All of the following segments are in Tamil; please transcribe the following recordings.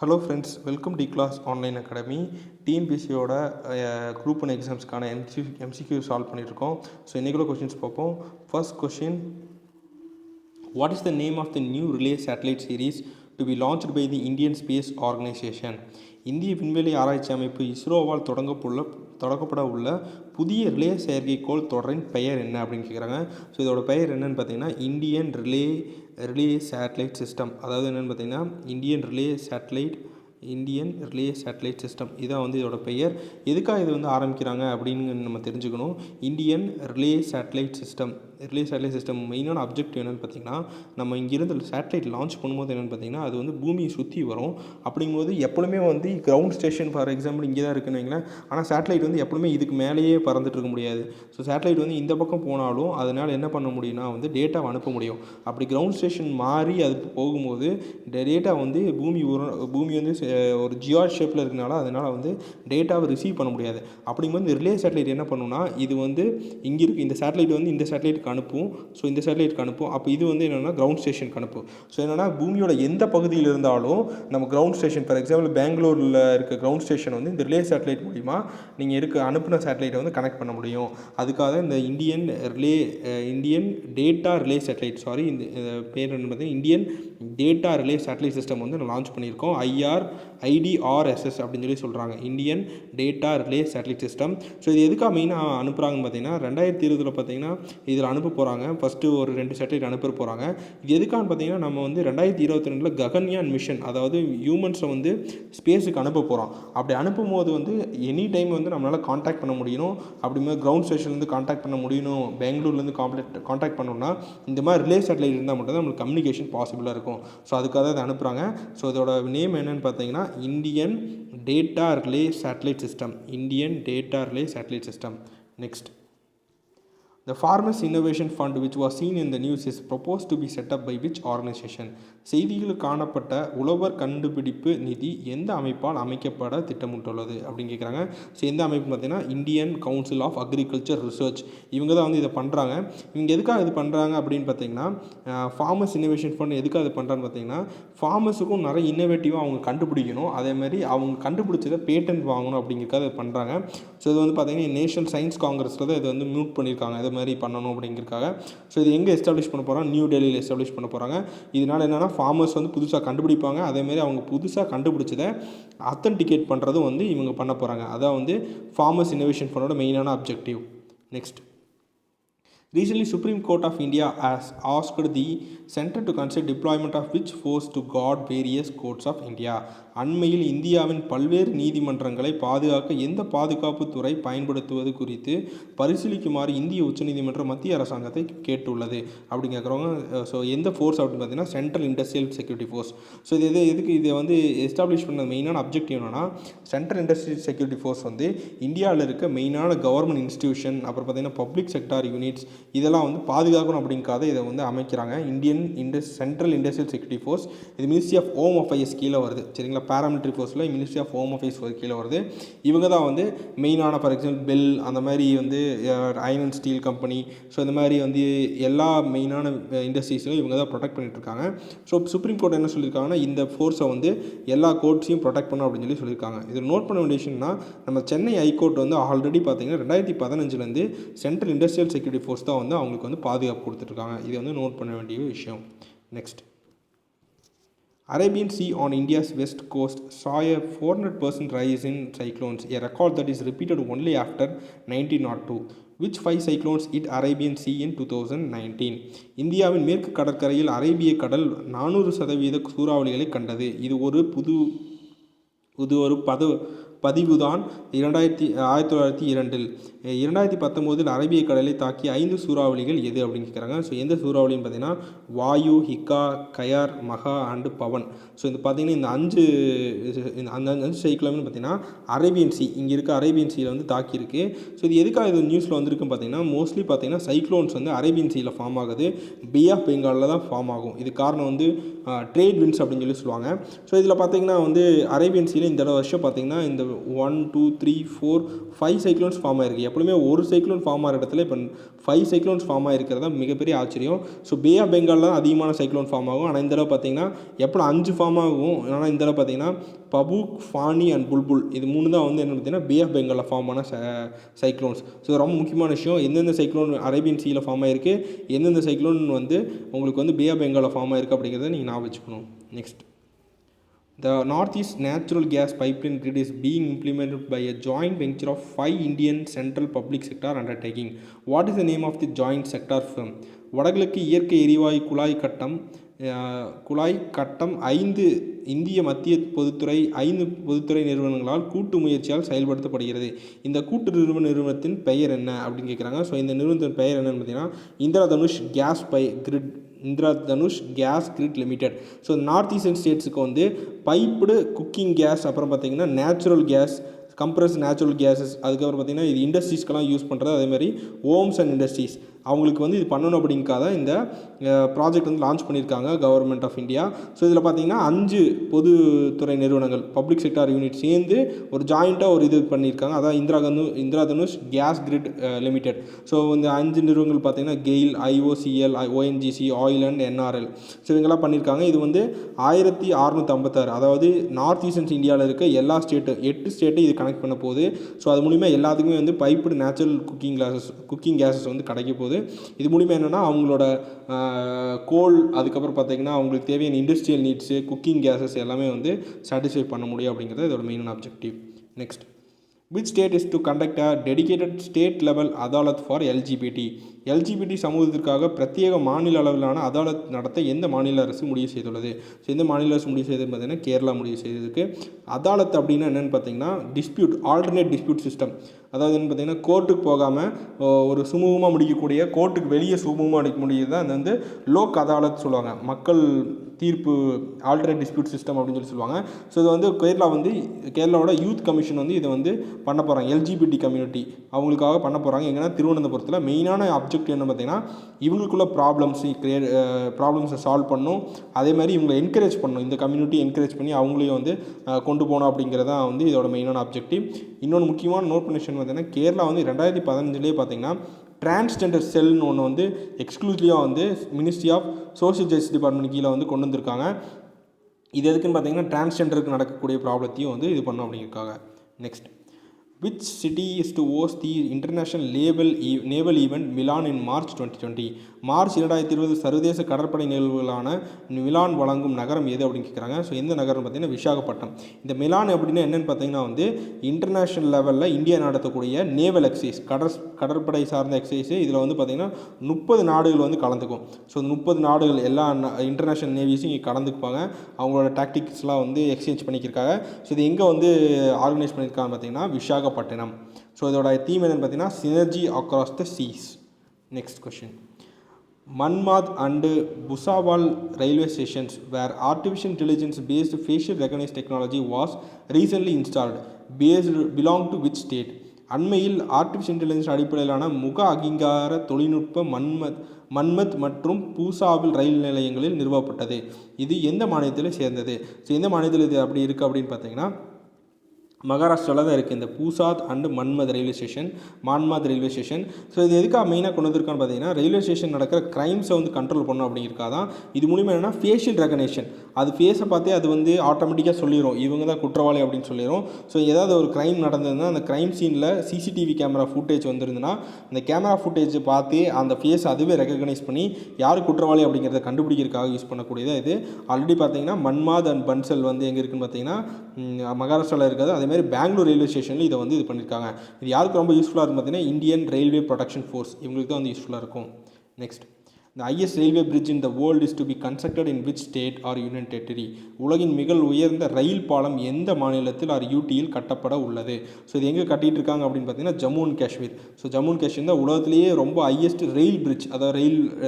Hello friends, welcome T class online academy. டிஎன்பிசியோட குரூப் ஒன் எக்ஸாம்ஸ்க்கான எம்சிக்யூ சால்வ் பண்ணியிருக்கோம். ஸோ இன்றைக்குள்ள கொஷின்ஸ் பார்ப்போம். First question, what is the name of the new relay satellite series to be launched by the Indian space organisation? இந்திய விண்வெளி ஆராய்ச்சி அமைப்பு இஸ்ரோவால் தொடங்கப்பட உள்ள புதிய ரிலே செயற்கைக்கோள் தொடரின் பெயர் என்ன அப்படின்னு கேட்குறாங்க. ஸோ இதோட பெயர் என்னென்னு பார்த்தீங்கன்னா இந்தியன் ரிலே சேட்டலைட் சிஸ்டம். அதாவது என்னென்னு பார்த்தீங்கன்னா இந்தியன் ரிலே சேட்டலைட் சிஸ்டம் இதான் வந்து இதோட பெயர். எதுக்காக இது வந்து ஆரம்பிக்கிறாங்க அப்படின்னு நம்ம தெரிஞ்சுக்கணும். இந்தியன் ரிலே சேட்டலைட் சிஸ்டம் மெயினான அப்ஜெக்டிவ் என்னென்னு பார்த்தீங்கன்னா, நம்ம இங்கிருந்து சேட்டலைட் லான்ச் பண்ணும்போது என்னென்னு பார்த்தீங்கன்னா அது வந்து பூமியை சுற்றி வரும். அப்படிங்கும்போது எப்பொழுதுமே வந்து கிரவுண்ட் ஸ்டேஷன் ஃபார் எக்ஸாம்பிள் இங்கே தான் இருக்குன்னு வைங்களேன். ஆனால் சேட்டலைட் வந்து எப்பொழுதுமே இதுக்கு மேலேயே பறந்துட்டு இருக்க முடியாது. ஸோ சேட்டலைட் வந்து இந்த பக்கம் போனாலும் அதனால் என்ன பண்ண முடியும்னா வந்து டேட்டாவை அனுப்ப முடியும். அப்படி கிரவுண்ட் ஸ்டேஷன் மாறி அது போகும்போது டேட்டா வந்து பூமி வந்து ஒரு ஜியாய்ட் ஷேப்பில் இருக்கனால அதனால் வந்து டேட்டாவை ரிசீவ் பண்ண முடியாது. அப்படிங்கும்போது இந்த ரிலே சேட்டலைட் என்ன பண்ணுன்னா, இது வந்து இங்கே இருக்குது இந்த சேட்டலைட் வந்து இந்த சேட்டலைட்டுக்கு அனுப்பும். ஸோ இந்த சேட்டலைட்டுக்கு அனுப்பும். அப்போ இது வந்து என்னென்னா கிரவுண்ட் ஸ்டேஷனுக்கு அனுப்பும். ஸோ என்னென்னா பூமியோட எந்த பகுதியில் இருந்தாலும் நம்ம கிரவுண்ட் ஸ்டேஷன் ஃபார் எக்ஸாம்பிள் பெங்களூரில் இருக்க கிரவுண்ட் ஸ்டேஷன் வந்து இந்த ரிலே சேட்டலைட் மூலிமா நீங்கள் அனுப்பின சேட்டலைட்டை வந்து கனெக்ட் பண்ண முடியும். அதுக்காக இந்த இந்தியன் டேட்டா ரிலே சேட்டலைட் இந்த பேர் என்ன பார்த்தீங்கன்னா Indian data relay satellite system வந்து லான்ச் பண்ணியிருக்கோம். IDRSS அப்படின்னு சொல்கிறாங்க, Indian data relay satellite system. So இது எதுக்காக மெயினாக அனுப்புகிறாங்கன்னு பார்த்தீங்கன்னா 2020 பார்த்தீங்கன்னா இதில் அனுப்ப போகிறாங்க. ஃபஸ்ட்டு ஒரு 2 சேட்டலைட் அனுப்ப போகிறாங்க. இது எதுக்கான்னு பார்த்தீங்கன்னா நம்ம வந்து 2022 ககன்யான் மிஷன், அதாவது ஹியூமன்ஸை வந்து ஸ்பேஸுக்கு அனுப்ப போகிறோம். அப்படி அனுப்பும் போது வந்து எனி டைம் வந்து நம்மளால் காண்டாக்ட் பண்ண முடியணும். அப்படிங்கும்போது கிரவுண்ட் ஸ்டேஷன்லேருந்து காண்டாக்ட் பண்ண முடியணும், பெங்களூர்லேருந்து காண்டாக்ட் பண்ணணும்னா இந்த மாதிரி ரிலே சேட்டலைட் இருந்தால் மட்டும் தான் நம்மளுக்கு கம்யூனிகேஷன் பாசிபிளாக இருக்கும். ஸோ அதுக்காக அதை அனுப்புகிறாங்க. ஸோ இதோட நேம் என்னென்னு பார்த்தீங்கன்னா Indian data relay satellite system. Next, the Farmers Innovation Fund which was seen in the news is proposed to be set up by which organization? செய்திகளில் காணப்பட்ட உழவர் கண்டுபிடிப்பு நிதி எந்த அமைப்பால் அமைக்கப்பட திட்டமிட்டுள்ளது அப்படின்னு கேட்குறாங்க. ஸோ எந்த அமைப்பு பார்த்தீங்கன்னா Indian council of agriculture research. இவங்க தான் வந்து இதை பண்ணுறாங்க. இவங்க எதுக்காக இது பண்ணுறாங்க அப்படின்னு பார்த்தீங்கன்னா ஃபார்மர்ஸ் இன்னோவேஷன் ஃபண்ட் எதுக்காக இது பண்ணுறான்னு பார்த்தீங்கன்னா ஃபார்மர்ஸுக்கும் நிறைய இன்னோவேட்டிவாக அவங்க கண்டுபிடிக்கணும், அதேமாதிரி அவங்க கண்டுபிடிச்சதை பேட்டன்ட் வாங்கணும் அப்படிங்கிறதுக்காக இது பண்ணுறாங்க. ஸோ இது வந்து பார்த்தீங்கன்னா நேஷனல் சயின்ஸ் காங்கிரஸில் தான் இது வந்து மியூட் பண்ணியிருக்காங்க, இது மாதிரி பண்ணணும் அப்படிங்கிறதுக்காக. ஸோ இது எங்கே எஸ்டாப்ளிஷ் பண்ண போகிறாங்க? நியூ டெல்லியில் எஸ்டாப்ளிஷ் பண்ண போகிறாங்க. இதனால் என்னென்னா ஃபார்மர்ஸ் வந்து புதுசாக கண்டுபிடிப்பாங்க, அதேமாதிரி அவங்க புதுசாக கண்டுபிடிச்சதை அத்தன்டிகேட் பண்ணுறதும் வந்து இவங்க பண்ண போகிறாங்க. அதான் வந்து ஃபார்மர்ஸ் இன்னோவேஷன் ஃபண்டோட மெயினான objective. Next, recently Supreme Court of India has asked the center to consider deployment of which force to guard various courts of India? அண்மையில் இந்தியாவின் பல்வேறு நீதிமன்றங்களை பாதுகாக்க எந்த பாதுகாப்பு துறை பயன்படுத்துவது குறித்து பரிசீலிக்குமாறு இந்திய உச்சநீதிமன்றம் மத்திய அரசாங்கத்தை கேட்டுள்ளது அப்படின்னு கேட்குறவங்க. ஸோ எந்த ஃபோர்ஸ் அப்படின்னு பார்த்தீங்கன்னா central Industrial Security force. So இது எதுக்கு இதை வந்து எஸ்டாப்ளிஷ் பண்ண மெயினான அப்ஜெக்டிவ் என்னன்னா, சென்ட்ரல் இண்டஸ்ட்ரியல் செக்யூரிட்டி ஃபோர்ஸ் வந்து இந்தியாவில் இருக்க மெயினான கவர்மெண்ட் இன்ஸ்டிடியூஷன், அப்புறம் பார்த்தீங்கன்னா பப்ளிக் செக்டார் யூனிட்ஸ் இதெல்லாம் வந்து பாதுகாக்கணும் அப்படிங்காத இதை வந்து அமைக்கிறாங்க. சென்ட்ரல் இண்டஸ்ட்ரியல் செக்யூரிட்டி ஃபோர்ஸ் இது மினிஸ்ட்ரி ஆஃப் ஹோம் அஃபேர்ஸ் கீழே வருது. சரிங்களா, பேராமிலிட்டரி ஃபோர்ஸில் மினிஸ்ட்ரி ஆஃப் ஹோம் அஃபேர்ஸ் கீழே வருது. இவங்க தான் வந்து மெயினான ஃபார் எக்ஸாம்பிள் பெல் அந்த மாதிரி வந்து iron and Steeles company, so இந்த மாதிரி வந்து எல்லா மெயினான இண்டஸ்ட்ரீஸையும் இவங்க தான் ப்ரொடெக்ட் பண்ணிட்டு இருக்காங்க. ஸோ சுப்ரீம் கோர்ட் என்ன சொல்லியிருக்காங்கன்னா இந்த ஃபோர்ஸை வந்து எல்லா கோர்ட்ஸையும் ப்ரொடெக்ட் பண்ணணும் அப்படின்னு சொல்லியிருக்காங்க. இதில் நோட் பண்ண வேண்டிய விஷயம்னா நம்ம சென்னை ஹைகோர்ட் வந்து ஆல்ரெடி பார்த்தீங்கன்னா 2015 சென்ட்ரல் இண்டஸ்ட்ரியல் செக்யூரிட்டி ஃபோர்ஸ் தான் வந்து அவங்களுக்கு வந்து பாதுகாப்பு கொடுத்துட்ருக்காங்க. இதை வந்து நோட் பண்ண வேண்டிய விஷயம். Next, Arabian Sea on India's west coast saw a 400% rise in cyclones, a record that is repeated only after 1902. Which 5 cyclones hit Arabian Sea in 2019? இந்தியாவின் மேற்கு கடற்கரையில் அரேபிய கடல் 400% சூறாவளிகளை கண்டது. இது ஒரு பதிவுதான் 1902. 2019 அரேபிய கடலை தாக்கிய 5 சூறாவளிகள் எது அப்படின்னு கேட்குறாங்க. ஸோ எந்த சூறாவளின்னு பார்த்தீங்கன்னா வாயு, ஹிகா, கயார், மகா அண்டு பவன். ஸோ இது பார்த்தீங்கன்னா இந்த அஞ்சு சைக்ளோன்னு பார்த்தீங்கன்னா அரேபியன் சி, இங்கே இருக்க அரேபியன் சீயில் வந்து தாக்கியிருக்கு. ஸோ இது எதுக்காக இது நியூஸில் வந்திருக்குன்னு பார்த்தீங்கன்னா மோஸ்ட்லி பார்த்தீங்கன்னா சைக்ளோன்ஸ் வந்து அரேபியன் சீயில் ஃபார்ம் ஆகுது, பே ஆஃப் பெங்காலில் தான் ஃபார்ம் ஆகும். இது காரணம் வந்து ட்ரேட் விண்ட்ஸ் அப்படின்னு சொல்லுவாங்க. ஸோ இதில் பார்த்தீங்கன்னா வந்து அரேபியன் சீயில் இந்த வருஷம் பார்த்தீங்கன்னா இந்த 1 2 3 4 5 சைக்ளோன்ஸ் ஃபார்ம் ஆகிருக்கு. எப்பவுமே ஒரு சைக்ளோன் ஃபார்ம் ஆகிற இடத்துல இப்போ 5 சைக்ளோன்ஸ் ஃபார்ம் ஆகிருக்கிறதா மிகப்பெரிய ஆச்சரியம். ஸோ பே ஆஃப் பெங்காலில் தான் அதிகமான சைக்ளோன் ஃபார்ம் ஆகும். ஆனால் இந்த தடவை பார்த்தீங்கன்னா எப்போ 5 ஃபார்ம் ஆகும். ஆனால் இந்த தடவை பார்த்தீங்கன்னா பபூக், ஃபானி அண்ட் புல்புல் இது 3 தான் வந்து என்ன பார்த்தீங்கன்னா பே ஆஃப் பெங்காலில் ஃபார்ம் ஆன சைக்ளோன்ஸ். ஸோ ரொம்ப முக்கியமான விஷயம், எந்தெந்த சைக்ளோன் அரேபியன் சீயில் ஃபார்ம் ஆகிருக்கு, எந்தெந்த சைக்ளோன் வந்து உங்களுக்கு வந்து பே ஆஃப் பெங்காலில் ஃபார்ம் ஆகிருக்கு அப்படிங்கிறத நீங்கள் ஞாபகம் வச்சுக்கணும். Next, the Northeast Natural Gas Pipeline Grid is being implemented by a joint venture of 5 Indian central public sector undertaking. What is the name of the joint sector firm? வடகிழக்கு இயற்கை எரிவாயு குழாய் கட்டம் 5 இந்திய மத்திய பொதுத்துறை 5 பொதுத்துறை நிறுவனங்களால் கூட்டு முயற்சியால் செயல்படுத்தப்படுகிறது. இந்த கூட்டு நிறுவனத்தின் பெயர் என்ன அப்படின்னு கேட்குறாங்க. ஸோ இந்த நிறுவனத்தின் பெயர் என்னன்னு பார்த்தீங்கன்னா Indradhanush gas grid limited. So north eastern ஸ்டேட்ஸுக்கு வந்து பைப்டு குக்கிங் கேஸ், அப்புறம் பார்த்தீங்கன்னா natural gas, compress natural gases, அதுக்கப்புறம் பார்த்தீங்கன்னா இது இண்டஸ்ட்ரீஸ்க்கெல்லாம் யூஸ் பண்ணுறது. அதேமாதிரி ஹோம்ஸ் அண்ட் இண்டஸ்ட்ரீஸ் அவங்களுக்கு வந்து இது பண்ணணும் அப்படிங்காத இந்த ப்ராஜெக்ட் வந்து லான்ச் பண்ணியிருக்காங்க கவர்மெண்ட் ஆஃப் இந்தியா. ஸோ இதில் பார்த்தீங்கன்னா 5 பொதுத்துறை நிறுவனங்கள் பப்ளிக் செக்டார் யூனிட் சேர்ந்து ஒரு ஜாயிண்ட்டாக ஒரு இது பண்ணியிருக்காங்க. அதான் Indradhanush gas grid limited. So இந்த 5 நிறுவனங்கள் பார்த்தீங்கன்னா GAIL, IOCL, ONGC, oil and NRL. So இவங்கெல்லாம் பண்ணியிருக்காங்க. இது வந்து 1656, அதாவது நார்த் ஈஸ்டர்ன் இந்தியாவில் இருக்க எல்லா ஸ்டேட்டு 8 ஸ்டேட்டு இது கனெக்ட் பண்ண போகுது. ஸோ அது மூலிமா எல்லாத்துக்குமே வந்து பைப்டு நேச்சுரல் குக்கிங் கேஸஸ் வந்து கிடைக்க போகுது. இது மூலிமா என்னென்னா அவங்களோட கோல், அதுக்கப்புறம் பார்த்தீங்கன்னா அவங்களுக்கு தேவையான இண்டஸ்ட்ரியல் நீட்ஸு, குக்கிங் கேஸஸ் எல்லாமே வந்து சாட்டிஸ்ஃபை பண்ண முடியும் அப்படிங்கிறது இதோட main objective. Next, which state is to conduct a dedicated state level Adalat for LGBT சமூகத்திற்காக பிரத்யேக மாநில அளவிலான அதாலத் நடத்த எந்த மாநில அரசு முடிவு செய்துள்ளது? ஸோ எந்த மாநில அரசு முடிவு செய்தது பார்த்தீங்கன்னா கேரளா முடிவு செய்ததுக்கு. அதாலத் அப்படின்னா என்னென்னு பார்த்தீங்கன்னா ஆல்டர்னேட் டிஸ்பியூட் சிஸ்டம். அதாவது என்ன பார்த்தீங்கன்னா கோர்ட்டுக்கு போகாமல் ஒரு சுமூகமாக முடிக்கக்கூடிய, கோர்ட்டுக்கு வெளியே சுமூகமாக முடிக்க முடியுது தான் அது வந்து லோக் அதாலத் சொல்லுவாங்க. மக்கள் தீர்ப்பு ஆல்டர்னேட் டிஸ்பியூட் சிஸ்டம் அப்படின்னு சொல்லுவாங்க. ஸோ இது வந்து கேரளாவோட யூத் கமிஷன் வந்து இதை வந்து பண்ண போகிறாங்க. LGBT கம்யூனிட்டி அவங்களுக்காக பண்ண போகிறாங்க. எங்கன்னா திருவனந்தபுரத்தில். மெயினான ஆப்ஜெக்ட் என்ன பார்த்தீங்கன்னா இவங்களுக்குள்ள ப்ராப்ளம்ஸை சால்வ் பண்ணணும். அதே மாதிரி இவங்களை என்கரேஜ் பண்ணணும். இந்த கம்யூனிட்டி என்கரேஜ் பண்ணி அவங்களையும் வந்து கொண்டு போகணும் அப்படிங்கிறதான் வந்து இதோட மெயினான ஆப்ஜெக்டிவ். இன்னொன்று முக்கியமான நோட் பண்ண விஷயம் பார்த்தீங்கன்னா கேரளா வந்து 2015 பார்த்தீங்கன்னா டிரான்ஸ்ஜெண்டர் செல்னு ஒன்று வந்து எக்ஸ்க்ளூசிவாக வந்து ministry of social justice department கீழே வந்து கொண்டு வந்திருக்காங்க. இது எதுக்குன்னு பார்த்தீங்கன்னா டிரான்ஸ்ஜெண்டருக்கு நடக்கக்கூடிய ப்ராப்ளத்தையும் வந்து இது பண்ணணும் அப்படிங்கிறக்காக. Next, which city is to host the international naval event Milan in March 2020? March 2020 சர்வதேச கடற்படை நிகழ்வுகளான மிலான் வழங்கும் நகரம் எது அப்படின்னு கேட்குறாங்க. ஸோ எந்த நகரம் பார்த்தீங்கன்னா விசாகப்பட்டினம். இந்த மிலான் அப்படின்னா என்னென்னு பார்த்தீங்கன்னா வந்து இன்டர்நேஷ்னல் லெவலில் இந்தியா நடத்தக்கூடிய நேவல் எக்ஸசைஸ், கடற்படை சார்ந்த எக்ஸசைஸ். இதில் வந்து பார்த்திங்கன்னா 30 நாடுகள் வந்து கலந்துக்கும். ஸோ 30 நாடுகள் எல்லா இன்டர்நேஷ்னல் நேவிஸும் இங்கே கலந்துக்குப்பாங்க. அவங்களோட டாக்டிக்ஸ்லாம் வந்து எக்ஸ்சேஞ்ச் பண்ணிக்கிருக்காங்க. ஸோ இது எங்கே வந்து ஆர்கனைஸ் பண்ணியிருக்காங்க பார்த்தீங்கன்னா விசாகப்பட்டினம். ஸோ இதோட தீம் என்னென்னு பார்த்தீங்கன்னா synergy across the seas. Next question, Manmad and Bhusawal railway stations where artificial intelligence based facial recognition technology was recently installed belong to which state? அண்மையில் ஆர்டிஃபிஷியல் இன்டெலிஜென்ஸ் அடிப்படையிலான முக அங்கீகார தொழில்நுட்ப மன்மத் மற்றும் பூசாவில் ரயில் நிலையங்களில் நிறுவப்பட்டது. இது எந்த மாநிலத்தில் சேர்ந்தது? ஸோ எந்த மாநிலத்தில் இது அப்படி இருக்குது அப்படின்னு பார்த்தீங்கன்னா மகாராஷ்டிராவில் தான் இருக்குது இந்த பூசாத் அண்டு மான்மத் ரயில்வே ஸ்டேஷன். ஸோ இது எதுக்காக மெயினாக கொண்டு வந்திருக்கான்னு பார்த்தீங்கன்னா ரயில்வே ஸ்டேஷன் நடக்கிற க்ரைம்ஸை வந்து கண்ட்ரோல் பண்ணணும் அப்படிங்கிறக்காக தான். இது மூலிமா என்னென்னா ஃபேஷியல் ரெகனேஷன், அது ஃபேஸை பார்த்தே அது வந்து ஆட்டோமேட்டிக்காக சொல்லிடும் இவங்க தான் குற்றவாளி அப்படின்னு சொல்லிடும். ஸோ ஏதாவது ஒரு க்ரைம் நடந்ததுன்னா அந்த க்ரைம் சீனில் CCTV கேமரா ஃபுட்டேஜ் வந்துருந்துன்னா அந்த கேமரா ஃபுட்டேஜை பார்த்து அந்த ஃபேஸ் அதுவே ரெகக்னைஸ் பண்ணி யார் குற்றவாளி அப்படிங்கிறத கண்டுபிடிக்கிறதுக்காக யூஸ் பண்ணக்கூடியது இது. ஆல்ரெடி பார்த்தீங்கன்னா மன்மாத் அண்ட் பன்சல் வந்து எங்கே இருக்குன்னு பார்த்தீங்கன்னா மகாராஷ்டிராவில் இருக்காது. அதேமாதிரி பெங்களூர் ரயில்வே ஸ்டேஷனில் இதை வந்து இது பண்ணியிருக்காங்க. இது யாருக்கு ரொம்ப யூஸ்ஃபுல்லாக இருக்கும் பார்த்தீங்கன்னா இந்தியன் ரயில்வே ப்ரொடக்ஷன் ஃபோர்ஸ், இவங்களுக்கு தான் வந்து யூஸ்ஃபுல்லாக இருக்கும். Next, The highest railway bridge in the world is to be constructed in which state or union territory? உலகின் மிக உயர்ந்த ரயில் பாலம் எந்த மாநிலத்தில் UTயில் கட்டப்பட உள்ளது? ஸோ இது எங்கே கட்டிகிட்டு இருக்காங்க அப்படின்னு பார்த்தீங்கன்னா Jammu and Kashmir. So Jammu and Kashmir தான் உலகத்திலேயே ரொம்ப ஹையஸ்ட் ரயில் பிரிட்ஜ், அதாவது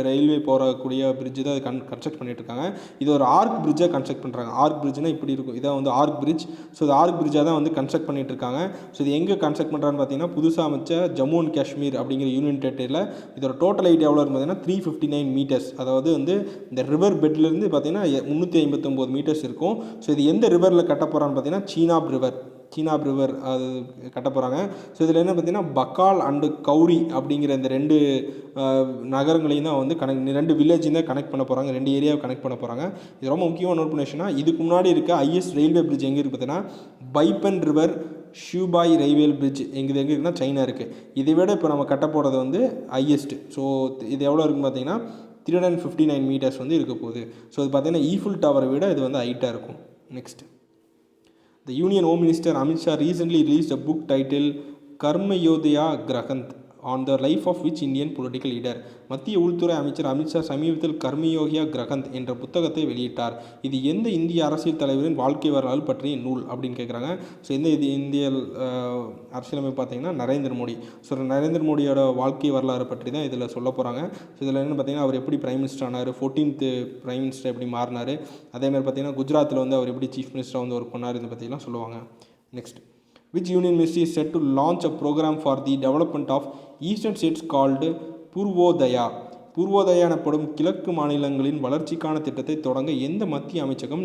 ரயில்வே போகக்கூடிய பிரிட்ஜ் தான் கன்ஸ்ட்ரக்ட் பண்ணிட்டு இருக்காங்க. இது ஒரு ஆர்க் பிரிட்ஜாக கன்ஸ்ட்ரக்ட் பண்ணுறாங்க. ஆர்க் பிரிட்ஜ்னா இப்படி இருக்கும், இதான் வந்து ஆர்க் பிரிட்ஜ். ஸோ இது ஆர்க் பிரிட்ஜாக தான் வந்து கன்ஸ்ட்ரக்ட் பண்ணிட்டு இருக்காங்க. ஸோ இது எங்கே கன்ஸ்ட்ரக்ட் பண்ணுறான்னு பார்த்தீங்கன்னா புதுசாக அமைச்ச ஜம்மு அண்ட் காஷ்மீர் அப்படிங்கிற யூனியன் டெரிட்டரியில். இதோட டோட்டல் ஹைட் எவ்வளோ பார்த்தீங்கன்னா 359 மீட்டர்ஸ். அதாவது வந்து இந்த ரிவர் பெட்லேருந்து பார்த்தீங்கன்னா 359 மீட்டர்ஸ் இருக்கும். ஸோ இது எந்த ரிவரில் கட்ட போகிறான்னு பார்த்தீங்கன்னா சீனாப் ரிவர். சீனாப் ரிவர் அது கட்ட போகிறாங்க. ஸோ இதில் என்ன பார்த்தீங்கன்னா பக்கால் அண்டு கௌரி அப்படிங்கிற இந்த 2 நகரங்களையும் தான் வந்து 2 வில்லேஜையும் தான் கனெக்ட் பண்ண போகிறாங்க, 2 ஏரியாவை கனெக்ட் பண்ண போகிறாங்க. இது ரொம்ப முக்கியமாக நோட் பண்ணிச்சுன்னா, இதுக்கு முன்னாடி இருக்க ஹையஸ்ட் ரயில்வே பிரிட்ஜ் எங்கே இருக்குது பார்த்தீங்கன்னா பைப்பன் ரிவர் ஷூபாய் ரயில்வே பிரிட்ஜ் எங்கே இருக்குன்னா சைனா இருக்குது. இதை விட இப்போ நம்ம கட்ட போகிறது வந்து ஹையஸ்ட். ஸோ இது எவ்வளோ இருக்குன்னு பார்த்தீங்கன்னா 359 மீட்டர்ஸ் வந்து இருக்க போகுது. ஸோ இது பார்த்தீங்கன்னா ஈஃபில் டவரை விட இது வந்து ஹைட்டாக இருக்கும். Next, The Union Home Minister Amit Shah recently released a book titled Karmayodaya Grahanth on the life of which Indian political leader. மத்திய உள்துறை அமைச்சர் அமித்ஷா சமீபத்தில் கர்மயோகியா கிரகந்த் என்ற புத்தகத்தை வெளியிட்டார். இது எந்த இந்திய அரசியல் தலைவரின் வாழ்க்கை வரலாறு பற்றிய நூல் அப்படின்னு கேட்குறாங்க. ஸோ இது இந்திய அரசியலமைப்பு பார்த்தீங்கன்னா நரேந்திர மோடி. ஸோ நரேந்திர மோடியோட வாழ்க்கை வரலாறு பற்றி தான் இதில் சொல்ல போகிறாங்க. ஸோ இதில் என்ன பார்த்தீங்கன்னா அவர் எப்படி பிரைம் மினிஸ்டர் ஆனார், 14th பிரைம் மினிஸ்டர் எப்படி மாறினார், அதேமாதிரி பார்த்தீங்கன்னா குஜராத்தில் வந்து அவர் எப்படி சீஃப் மினிஸ்டராக வந்து ஒர்க் பண்ணார், இதை பற்றிலாம் சொல்லுவாங்க. Next, which union ministry is set to launch a program for the development of eastern states called Purvodaya? பூர்வோதயா எனப்படும் கிழக்கு மாநிலங்களின் வளர்ச்சிக்கான திட்டத்தை தொடங்க எந்த மத்திய அமைச்சகம்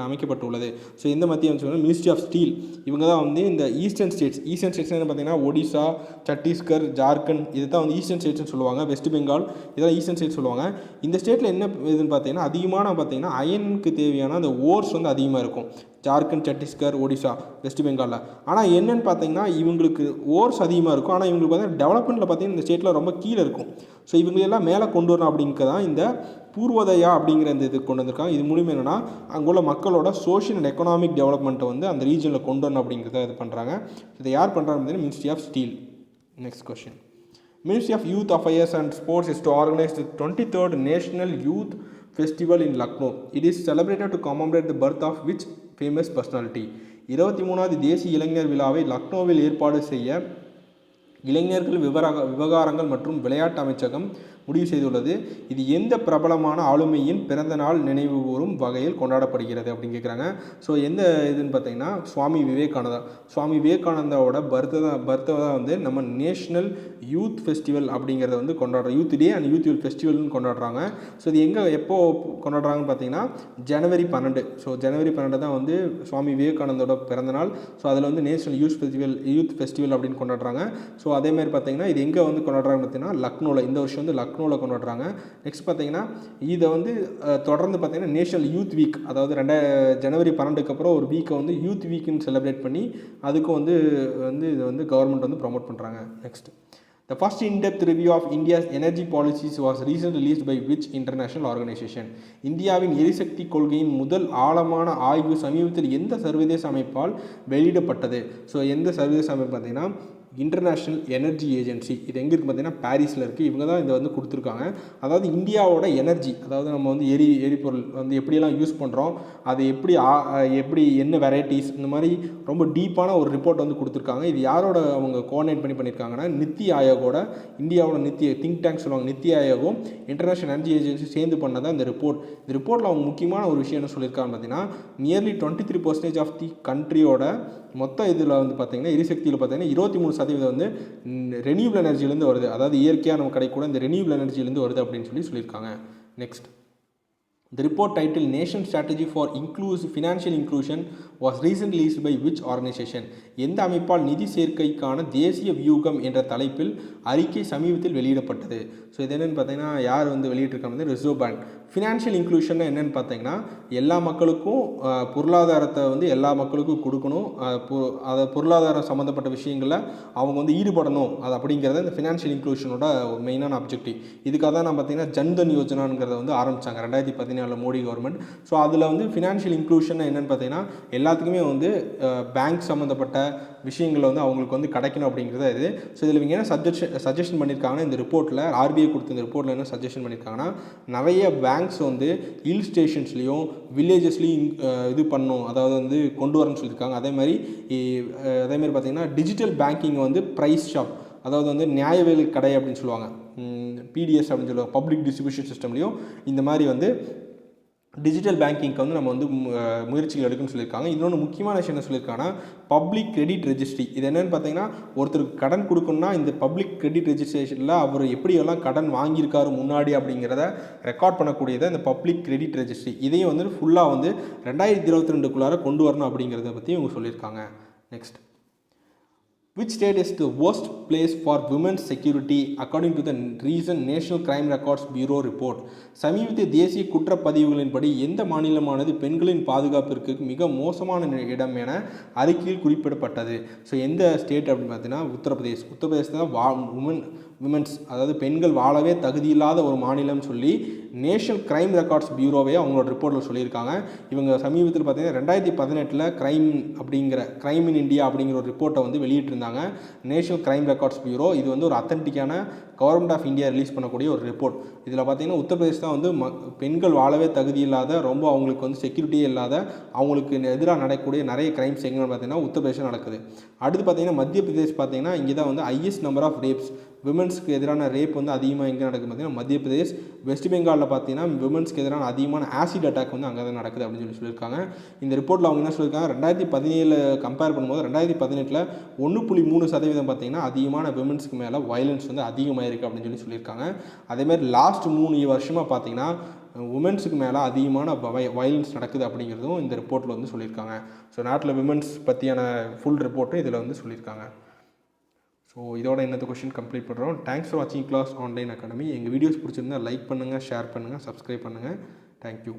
அமைக்கப்பட்டுள்ளது? ஸோ எந்த மத்திய அமைச்சகம்? Ministry of steel. இவங்க தான் வந்து இந்த ஈஸ்டர்ன் ஸ்டேட்ஸ் என்ன பார்த்தீங்கன்னா ஒடிசா, சத்தீஸ்கர், ஜார்க்கண்ட், இது தான் வந்து ஈஸ்டர்ன் ஸ்டேட்ஸ்னு சொல்லுவாங்க. வெஸ்ட் பெங்கால், இதெல்லாம் ஈஸ்டர்ன் ஸ்டேட்ஸ் சொல்லுவாங்க. இந்த ஸ்டேட்டில் என்ன இதுன்னு பார்த்தீங்கன்னா அதிகமான பார்த்தீங்கன்னா அயனுக்கு தேவையான அந்த ஓர்ஸ் வந்து அதிகமாக இருக்கும். ஜார்க்கண்ட், சத்தீஸ்கர், ஒடிசா, வெஸ்ட் பெங்காலில். ஆனால் என்னென்னு பார்த்தீங்கன்னா இவங்களுக்கு ஓர்ஸ் அதிகமாக இருக்கும். ஆனால் இவங்களுக்கு பார்த்தீங்கன்னா டெவலப்மெண்ட்டில் பார்த்தீங்கன்னா இந்த ஸ்டேட்டில் ரொம்ப கீழே இருக்கும். ஸோ இவங்களெல்லாம் மேலே கொண்டு வரணும் அப்படிங்கிறது தான் இந்த பூர்வோதயா அப்படிங்கிற இந்த இது கொண்டு வந்திருக்காங்க. இது மூலிமா என்னென்னா அங்குள்ள மக்களோட சோஷியல் அண்ட் எக்கனாமிக் டெவலப்மெண்ட்டை வந்து அந்த ரீஜனில் கொண்டு வரணும் அப்படிங்கிறத இது பண்ணுறாங்க. இதை யார் பண்ணுறாங்க பார்த்தீங்கன்னா ministry of steel. Next question, Ministry of Youth Affairs and Sports is to organize the 23rd National Youth Festival in Lucknow. It is celebrated to commemorate the birth of which famous personality? 23வது தேசிய இளைஞர் விழாவை லக்னோவில் ஏற்பாடு செய்ய இளைஞர்கள் விவகாரங்கள் மற்றும் விளையாட்டு அமைச்சகம் முடிவு செய்துள்ளது. இது எந்த பிரபலமான ஆளுமையின் பிறந்த நாள் நினைவு கூறும் வகையில் கொண்டாடப்படுகிறது அப்படின்னு கேட்குறாங்க. ஸோ எந்த இதுன்னு பார்த்தீங்கன்னா சுவாமி விவேகானந்தாவோட பர்த்டே தான் வந்து நம்ம நேஷ்னல் யூத் ஃபெஸ்டிவல் அப்படிங்கிறத வந்து கொண்டாடுறோம். யூத் டே அண்ட் யூத் ஃபெஸ்டிவல்னு கொண்டாடுறாங்க. ஸோ இது எங்கே எப்போ கொண்டாடுறாங்கன்னு பார்த்தீங்கன்னா ஜனவரி 12. ஸோ ஜனவரி 12 தான் வந்து சுவாமி விவேகானந்தோட பிறந்தநாள். ஸோ அதில் வந்து நேஷ்னல் யூத் ஃபெஸ்டிவல் அப்படின்னு கொண்டாடுறாங்க. ஸோ அதேமாதிரி பார்த்தீங்கன்னா இது எங்கே வந்து கொண்டாடுறாங்க பார்த்தீங்கன்னா லக்னோவில். இந்த வருஷம் வந்து லக்னோவில் கொண்டாடுறாங்க. நெக்ஸ்ட் பார்த்தீங்கன்னா இதை வந்து தொடர்ந்து பார்த்தீங்கன்னா நேஷனல் யூத் வீக், அதாவது ஜனவரி 12க்கு அப்புறம் ஒரு வீக்கை வந்து யூத் வீக்குன்னு செலிப்ரேட் பண்ணி அதுக்கும் வந்து இதை வந்து கவர்மெண்ட் வந்து ப்ரொமோட் பண்ணுறாங்க. Next, The first in-depth review of India's energy policies was recently released by which international organization? இந்தியாவின் எரிசக்தி கொள்கையின் முதல் ஆழமான ஆய்வு சமீபத்தில் எந்த சர்வதேச அமைப்பால் வெளியிடப்பட்டது? ஸோ எந்த சர்வதேச அமைப்பு பார்த்தீங்கன்னா இன்டர்நேஷ்னல் எனர்ஜி ஏஜென்சி. இது எங்கே இருக்குது பார்த்தீங்கன்னா பாரிஸில் இருக்குது. இவங்க தான் இதை வந்து கொடுத்துருக்காங்க. அதாவது இந்தியாவோட எனர்ஜி, அதாவது நம்ம வந்து எரிபொருள் வந்து எப்படியெல்லாம் யூஸ் பண்ணுறோம், அது எப்படி என்ன வெரைட்டிஸ், இந்த மாதிரி ரொம்ப டீப்பான ஒரு ரிப்போர்ட் வந்து கொடுத்துருக்காங்க. இது யாரோட அவங்க கோஆர்டினேட் பண்ணியிருக்காங்கன்னா நித்தி ஆயோகோட, இந்தியாவோட திங்க் டேங்க் சொல்லுவாங்க, நித்தி ஆயோகும் இன்டர்நேஷ்னல் எனர்ஜி ஏஜென்சி சேர்ந்து பண்ணதான் இந்த ரிப்போர்ட். இந்த ரிப்போர்ட்டில் அவங்க முக்கியமான ஒரு விஷயம் என்ன சொல்லியிருக்காங்க பார்த்தீங்கன்னா நியர்லி 23% ஆஃப் தி கண்ட்ரியோட மொத்த இதில் வந்து பார்த்தீங்கன்னா எரிசக்தியில் பார்த்தீங்கன்னா 23% வந்து ரெனியூபிள் எனர்ஜிலேருந்து வருது. அதாவது இயற்கையாக நம்ம கிடைக்கூட இந்த ரெனியூபிள் எனர்ஜிலேருந்து வருது அப்படின்னு சொல்லியிருக்காங்க. Next, The report titled Nation Strategy for Financial Inclusion was recently released by which organization? எந்த அமைப்பால் நிதி சேர்க்கைக்கான தேசிய வியூகம் என்ற தலைப்பில் அறிக்கை சமீபத்தில் வெளியிடப்பட்டது? ஸோ இது என்னென்னு பார்த்தீங்கன்னா யார் வந்து வெளியிட்டிருக்காங்க? Reserve bank. ஃபினான்ஷியல் இன்க்ளூஷன் என்னென்னு பார்த்தீங்கன்னா எல்லா மக்களுக்கும் பொருளாதாரத்தை வந்து எல்லா மக்களுக்கும் கொடுக்கணும், அதை பொருளாதாரம் சம்மந்தப்பட்ட விஷயங்களில் அவங்க வந்து ஈடுபடணும், அது அப்படிங்கிறத இந்த ஃபினான்ஷியல் இன்க்ளூஷனோட மெயினான அப்ஜெக்டிவ். இதுக்காக தான் நான் பார்த்தீங்கன்னா ஜன்தன் யோஜனாங்கிறத வந்து ஆரம்பித்தாங்க 2014 மோடி கவர்மெண்ட். ஸோ அதில் வந்து ஃபினான்ஷியல் இன்க்ளூஷன் என்னென்னு பார்த்தீங்கன்னா எல்லாத்துக்குமே வந்து பேங்க் சம்மந்தப்பட்ட விஷயங்கள் வந்து அவங்களுக்கு வந்து கிடைக்கணும் அப்படிங்கிறத இது. ஸோ இதில் இவங்க என்ன சஜஷன் பண்ணியிருக்காங்கன்னா இந்த ரிப்போர்ட்டில் ஆர்பிஐ கொடுத்த இந்த ரிப்போர்ட்டில் என்ன சஜஷன் பண்ணியிருக்காங்கன்னா நிறைய பேங்க்ஸ் வந்து ஹில் ஸ்டேஷன்ஸ்லேயும் வில்லேஜஸ்லேயும் இது பண்ணணும், அதாவது வந்து கொண்டு வரணும்னு சொல்லியிருக்காங்க. அதேமாதிரி பார்த்திங்கன்னா டிஜிட்டல் பேங்கிங் வந்து ப்ரைஸ் ஷாப், அதாவது வந்து நியாய விலை கடை அப்படின்னு சொல்லுவாங்க, பிடிஎஸ் அப்படின்னு சொல்லுவாங்க, பப்ளிக் டிஸ்ட்ரிபியூஷன் சிஸ்டம்லேயும் இந்த மாதிரி வந்து டிஜிட்டல் பேங்கிங்க்கு வந்து நம்ம வந்து முயற்சிகள் எடுக்குன்னு சொல்லியிருக்காங்க. இன்னொன்று முக்கியமான விஷயம் என்ன சொல்லியிருக்காங்கன்னா பப்ளிக் கிரெடிட் ரெஜிஸ்ட்ரி. இது என்னென்னு பார்த்தீங்கன்னா ஒருத்தருக்கு கடன் கொடுக்கணும்னா இந்த பப்ளிக் கிரெடிட் ரெஜிஸ்ட்ரேஷனில் அவர் எப்படியெல்லாம் கடன் வாங்கியிருக்காரு முன்னாடி அப்படிங்கிறத ரெக்கார்ட் பண்ணக்கூடியதை இந்த பப்ளிக் கிரெடிட் ரெஜிஸ்ட்ரி. இதையும் வந்து ஃபுல்லாக வந்து 2022க்குள்ளார கொண்டு வரணும் அப்படிங்கிறத பற்றி இவங்க சொல்லியிருக்காங்க. Next, which state is the worst place for women's security according to the recent National Crime Records Bureau report? சமீபத்திய தேசிய குற்றப்பதிவுகளின்படி எந்த மாநிலமானது பெண்களின் பாதுகாப்பிற்கு மிக மோசமான இடம் என அறிக்கையில் குறிப்பிடப்பட்டது? ஸோ எந்த ஸ்டேட் அப்படின்னு பார்த்தீங்கன்னா உத்தரப்பிரதேசத்தில் விமென்ஸ் அதாவது பெண்கள் வாழவே தகுதியில்லாத ஒரு மாநிலம் சொல்லி நேஷனல் கிரைம் ரெக்கார்ட்ஸ் பியூரோவே அவங்களோட ரிப்போர்ட்டில் சொல்லியிருக்காங்க. இவங்க சமீபத்தில் பார்த்தீங்கன்னா 2018 கிரைம் இன் இந்தியா அப்படிங்கிற ஒரு ரிப்போர்ட்டை வந்து வெளியிட்டிருந்தாங்க நேஷனல் கிரைம் ரெக்கார்ட்ஸ் பியூரோ. இது வந்து ஒரு அத்தன்டிக்கான கவர்மெண்ட் ஆஃப் இந்தியா ரிலீஸ் பண்ணக்கூடிய ஒரு ரிப்போர்ட். இதில் பார்த்தீங்கன்னா உத்தரப்பிரதேசம் தான் வந்து பெண்கள் வாழவே தகுதி இல்லாத, ரொம்ப அவங்களுக்கு வந்து செக்யூரிட்டியே இல்லாத, அவங்களுக்கு எதிராக நடக்கக்கூடிய நிறைய கிரைம்ஸ் எங்கே பார்த்தீங்கன்னா உத்தரப்பிரதேசம் நடக்குது. அடுத்து பார்த்தீங்கன்னா மத்திய பிரதேஷ் பார்த்தீங்கன்னா இங்கே தான் வந்து ஹையஸ்ட் நம்பர் ஆஃப் ரேப்ஸ், விமன்ஸ்க்கு எதிரான ரேப் வந்து அதிகமாக எங்கே நடக்குது பார்த்தீங்கன்னா மத்திய பிரதேஷ். வெஸ்ட் பெங்காலில் பார்த்தீங்கன்னா விமன்ஸ்க்கு எதிரான அதிகமான ஆசிட் அட்டாக் வந்து அங்கே தான் நடக்குது அப்படின்னு சொல்லியிருக்காங்க. இந்த ரிப்போர்ட்டில் அவங்க என்ன சொல்லியிருக்காங்க, 2017 கம்பேர் பண்ணும்போது 2018 1.3% பார்த்தீங்கன்னா அதிகமான விமன்ஸ்க்கு மேலே வயலன்ஸ் வந்து அதிகமாக இருக்குது அப்படின்னு சொல்லியிருக்காங்க. அதேமாதிரி லாஸ்ட் 3 வருஷமாக பார்த்தீங்கன்னா உமன்ஸுக்கு மேலே அதிகமான வயலன்ஸ் நடக்குது அப்படிங்கிறதும் இந்த ரிப்போர்ட்டில் வந்து சொல்லியிருக்காங்க. ஸோ நாட்டில் விமன்ஸ் பற்றியான ஃபுல் ரிப்போர்ட்டும் இதில் வந்து சொல்லியிருக்காங்க. ஸோ இதோட இந்த கொஷின் கம்ப்ளீட் பண்ணுறோம். தேங்க்ஸ் ஃபார் வாட்சிங் கிளாஸ் ஆன்லைன் அகாடமி. எங்கள் வீடியோஸ் பிடிச்சிருந்தா லைக் பண்ணுங்கள், ஷேர் பண்ணுங்கள், சப்ஸ்கிரைப் பண்ணுங்கள். தேங்க்யூ.